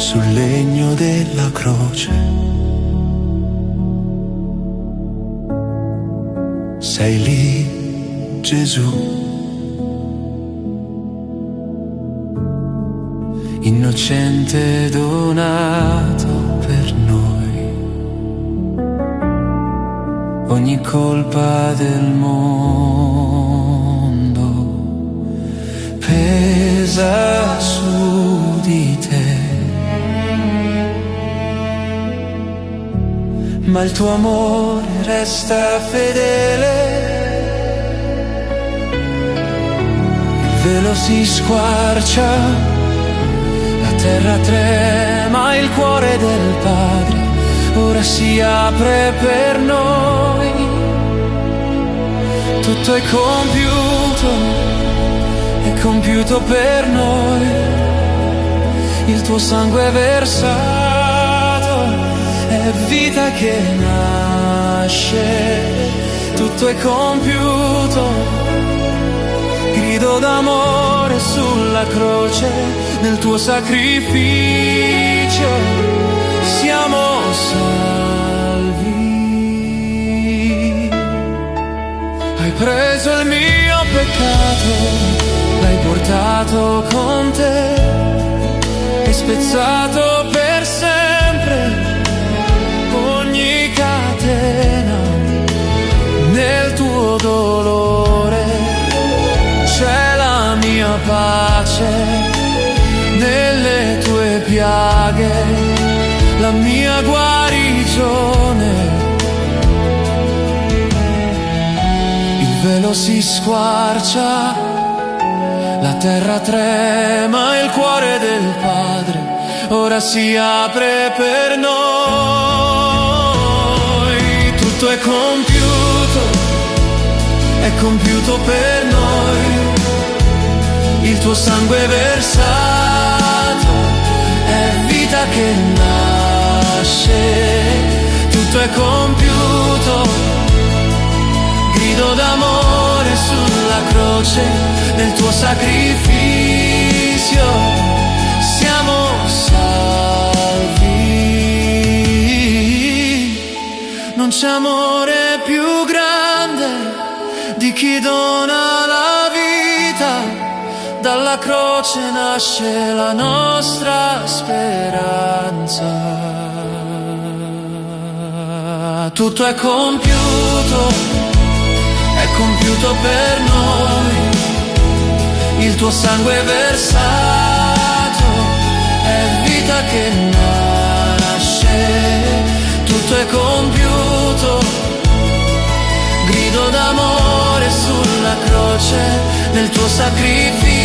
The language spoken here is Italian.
sul legno della croce. Sei lì, Gesù, innocente donato per noi. Ogni colpa del mondo pesa su di te, ma il tuo amore resta fedele. Il velo si squarcia, la terra trema, il cuore del Padre ora si apre per noi. Tutto è compiuto per noi. Il tuo sangue è versato, è vita che nasce. Tutto è compiuto, grido d'amore sulla croce, nel tuo sacrificio siamo salvi. Hai preso il mio peccato, l'hai portato con te, hai spezzato per sempre ogni catena. Nel tuo dolore c'è la mia pace, nelle tue piaghe la mia guarigione. Il velo si squarcia, la terra trema, il cuore del Padre ora si apre per noi. Tutto è compiuto per noi. Il tuo sangue versato è vita che nasce. Tutto è compiuto, grido d'amore sulla croce, nel tuo sacrificio siamo salvi. Non c'è amore più grande di chi dona la vita, dalla croce nasce la nostra speranza. Tutto è compiuto per noi. Il tuo sangue versato è vita che nasce. Tutto è compiuto, grido d'amore sulla croce, nel tuo sacrificio